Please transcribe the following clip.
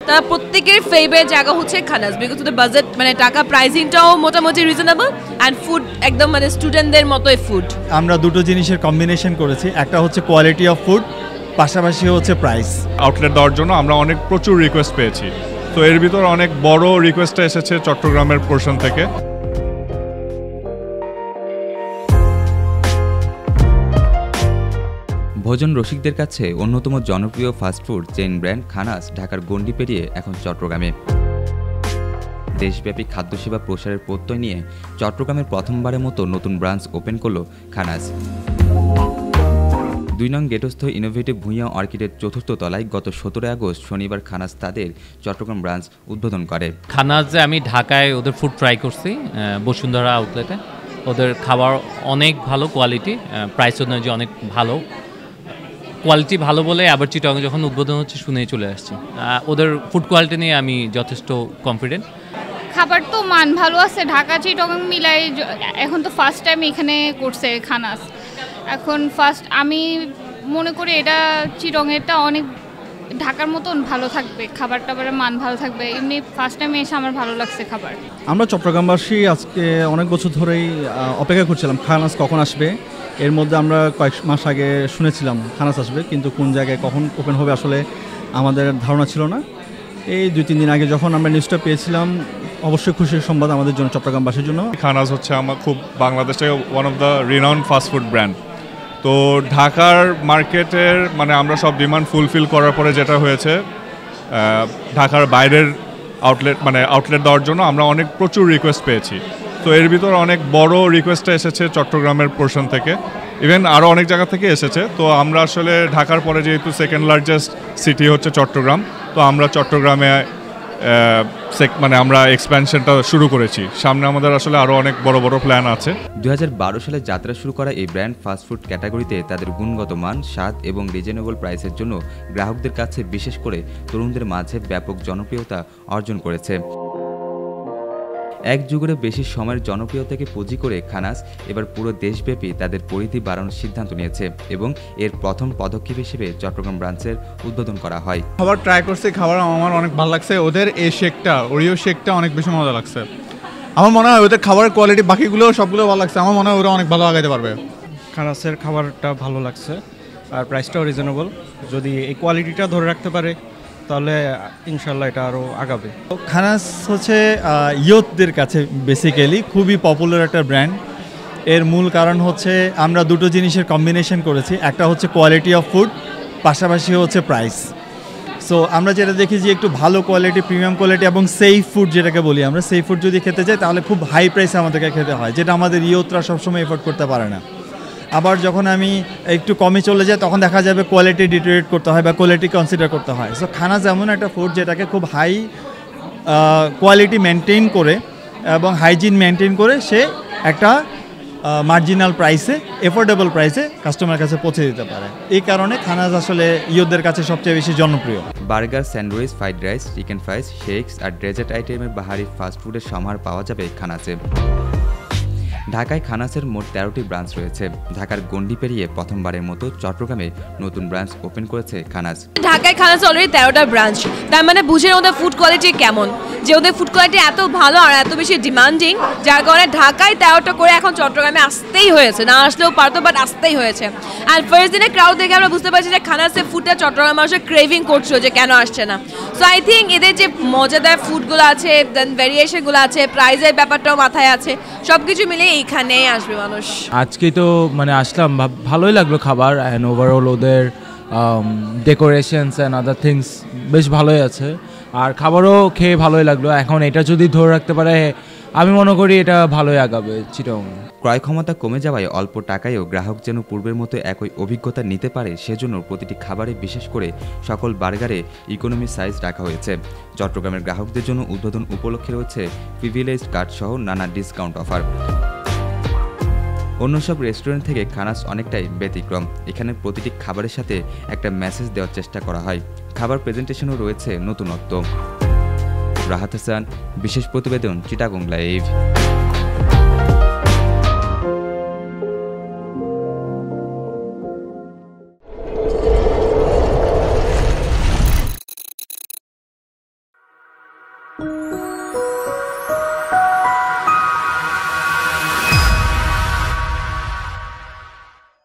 তারা প্রত্যেকের ফেভারিট জায়গা হচ্ছে খানাস, বিকজ ওদের বাজেট মানে টাকা প্রাইসিংটাও মোটামুটি রিজনেবল অ্যান্ড ফুড একদম মানে স্টুডেন্টদের মতোই ফুড। আমরা দুটো জিনিসের কম্বিনেশন করেছি, একটা হচ্ছে কোয়ালিটি অফ ফুড, পাশাপাশি হচ্ছে প্রাইস। আউটলেট দেওয়ার জন্য আমরা প্রচুর রিকোয়েস্ট পেয়েছি, তো এর ভিতরে অনেক বড় রিকোয়েস্টটা এসেছে চট্টগ্রামের পোর্শন থেকে। ভোজন রসিকদের কাছে অন্যতম জনপ্রিয় ফাস্টফুড চেইন ব্র্যান্ড খানাস ঢাকার গণ্ডি পেরিয়ে এখন চট্টগ্রামে। দেশব্যাপী খাদ্যসেবা প্রসারের প্রত্যয় নিয়ে চট্টগ্রামের প্রথমবারের মতো নতুন ব্রাঞ্চ ওপেন করল খানাস। 2 নং গেটস্থ ইনোভেটিভ ভূঁইয়া অর্কিডের 4র্থ তলায় গত 17 আগস্ট শনিবার খানাস তাদের চট্টগ্রাম ব্রাঞ্চ উদ্বোধন করে। খানাসে আমি ঢাকায় ওদের ফুড ট্রাই করছি বসুন্ধরা আউটলেটে। ওদের খাবার অনেক ভালো কোয়ালিটি, প্রাইস অনুযায়ী অনেক ভালো কোয়ালিটি, ভালো বলে আবার চিটাগাং যখন উদ্বোধন হচ্ছে শুনেই চলে আসছি। ওদের ফুড কোয়ালিটি নিয়ে আমি যথেষ্ট কনফিডেন্ট। খাবার তো মান ভালো আছে, ঢাকা চিটাগাং মিলাই এখন তো ফার্স্ট টাইম এখানে করছে খানাস। এখন ফার্স্ট আমি মনে করি এটা চিটাগাংটা অনেক ঢাকার মতন ভালো থাকবে, খাবার টাবারের মান ভালো থাকবে। এমনি ফার্স্ট টাইমে এসে আমার ভালো লাগছে খাবার। আমরা চট্টগ্রামবাসী আজকে অনেক বছর ধরেই অপেক্ষা করছিলাম খানাস কখন আসবে। এর মধ্যে আমরা কয়েক মাস আগে শুনেছিলাম খানাস আসবে, কিন্তু কোন জায়গায় কখন ওপেন হবে আসলে আমাদের ধারণা ছিল না। এই 2-3 দিন আগে যখন আমরা নিউজটা পেয়েছিলাম, অবশ্যই খুশির সংবাদ আমাদের জন্য, চট্টগ্রামবাসীর জন্য। খানাস হচ্ছে আমার খুব বাংলাদেশে one of the renowned fast food brand. তো ঢাকার মার্কেটের আমরা সব ডিমান্ড ফুলফিল করার পরে যেটা হয়েছে, ঢাকার বাইরের আউটলেট দেওয়ার জন্য আমরা প্রচুর রিকোয়েস্ট পেয়েছি। তো এর ভিতরে অনেক বড় রিকোয়েস্টটা এসেছে চট্টগ্রামের পোর্শন থেকে, ইভেন আরও অনেক জায়গা থেকে এসেছে। তো আমরা আসলে ঢাকার পরে যেহেতু সেকেন্ড লার্জেস্ট সিটি হচ্ছে চট্টগ্রাম, তো আমরা চট্টগ্রামে আমরা এক্সপ্যানশনটা শুরু করেছি। সামনে আমাদের আসলে আরও অনেক বড় বড় প্ল্যান আছে। 2012 সালে যাত্রা শুরু করা এই ব্র্যান্ড ফাস্টফুড ক্যাটাগরিতে তাদের গুণগত মান, স্বাদ এবং রিজনেবল প্রাইসের জন্য গ্রাহকদের কাছে, বিশেষ করে তরুণদের মাঝে ব্যাপক জনপ্রিয়তা অর্জন করেছে। এক যুগের বেশি সময়ের জনপ্রিয়তাকে পুঁজি করে খানাস এবার পুরো দেশব্যাপী তাদের পরিধি বাড়ানোর সিদ্ধান্ত নিয়েছে এবং এর প্রথম পদক্ষেপ হিসেবে চট্টগ্রাম ব্রাঞ্চের উদ্বোধন করা হয়। খাবার ট্রাই করছি, খাবার আমার অনেক ভালো লাগছে। ওদের এই শেকটা, ওরিও শেকটা অনেক বেশি মজা লাগছে। আমার মনে হয় ওদের খাবারের কোয়ালিটি বাকিগুলো সবগুলো ভালো লাগছে। আমার মনে হয় ওরা অনেক ভালো আগাইতে পারবে। খানাসের খাবারটা ভালো লাগছে আর প্রাইসটাও রিজনেবল। যদি এই কোয়ালিটিটা ধরে রাখতে পারে তাহলে ইনশাল্লাহ এটা আরও আগাবে। খানাস হচ্ছে ইয়ুথদের কাছে বেসিক্যালি খুবই পপুলার একটা ব্র্যান্ড। এর মূল কারণ হচ্ছে আমরা দুটো জিনিসের কম্বিনেশন করেছি, একটা হচ্ছে কোয়ালিটি অফ ফুড, পাশাপাশি হচ্ছে প্রাইস। সো আমরা যেটা দেখি যে একটু ভালো কোয়ালিটি, প্রিমিয়াম কোয়ালিটি এবং সেফ ফুড যেটাকে বলি আমরা, সেফ ফুড যদি খেতে যাই তাহলে খুব হাই প্রাইসে আমাদেরকে খেতে হয়, যেটা আমাদের ইয়ুথরা সবসময় এফোর্ড করতে পারে না। আবার যখন আমি একটু কমে চলে যাই তখন দেখা যাবে কোয়ালিটি ডিটেরিয়েট করতে হয় বা কোয়ালিটি কনসিডার করতে হয়। সো খানাস এমন একটা ফুড যেটাকে খুব হাই কোয়ালিটি মেনটেন করে এবং হাইজিন মেনটেন করে সে একটা মার্জিনাল প্রাইসে, এফোর্ডেবল প্রাইসে কাস্টমার কাছে পৌঁছে দিতে পারে। এই কারণে খানাস আসলে ইয়ুথদের কাছে সবচেয়ে বেশি জনপ্রিয়। Burger, sandwich, fried rice, chicken fries, shakes আর ডেজার্ট আইটেমের বাহারি ফাস্টফুডের সমাহার পাওয়া যাবে খানাসে। ঢাকায় খানাসের মোট 13টি ব্রাঞ্চ রয়েছে। ঢাকার গণ্ডি পেরিয়ে প্রথমবারের মতো চট্টগ্রামে নতুন ব্রাঞ্চ ওপেন করেছে খানাস। ঢাকায় খানাস অলরেডি 13টা ব্রাঞ্চ, তার মানে বুঝে ওদের ফুড কোয়ালিটি কেমন, যে ওদের ফুড কোয়ালিটি এত ভালো আর এত বেশি ডিমান্ডিং, যার কারণে ঢাকায় 13টা করে এখন চট্টগ্রামে আসতেই হয়েছে। না আসলেও পারতো, বাট আসতেই হয়েছে। আর ফার্স্ট দিনে ক্রাউড দেখে আমরা বুঝতে পারছি যে খানাসের ফুডটা চট্টগ্রাম মানুষের ক্রেভিং করছিল যে কেন আসছে না। সো আই থিঙ্ক এদের যে মজাদার ফুডগুলো আছে, দেন ভ্যারিয়েশনগুলো আছে, প্রাইজের ব্যাপারটাও মাথায় আছে, সব কিছু মিলিয়ে এইখানেই আসবে মানুষ। আজকে তো আসলাম, ভালোই লাগলো খাবার অ্যান্ড ওভারঅল ওদের ডেকোরেশনস অ্যান্ড আদার থিংস বেশ ভালোই আছে, আর খাবারও খেয়ে ভালোই লাগলো। এখন এটা যদি ধরে রাখতে পারে আমি মনে করি এটা ভালোই আগাবে চিটাগাং। ক্রয় ক্ষমতা কমে যাওয়ায় অল্প টাকায়ও গ্রাহক যেন পূর্বের মতো একই অভিজ্ঞতা নিতে পারে, সেজন্য প্রতিটি খাবারে, বিশেষ করে সকল বার্গারে ইকোনমি সাইজ রাখা হয়েছে। চট্টগ্রামের গ্রাহকদের জন্য উদ্বোধন উপলক্ষে রয়েছে প্রিভিলেজড কার্ড সহ নানা ডিসকাউন্ট অফার। অন্য সব রেস্টুরেন্ট থেকে খানাস অনেকটাই ব্যতিক্রম। এখানে প্রতিটি খাবারের সাথে একটা মেসেজ দেওয়ার চেষ্টা করা হয়। খাবার প্রেজেন্টেশনও রয়েছে নতুনত্ব। রাহাত হাসান, বিশেষ প্রতিবেদন, চিটাগং লাইভ। you.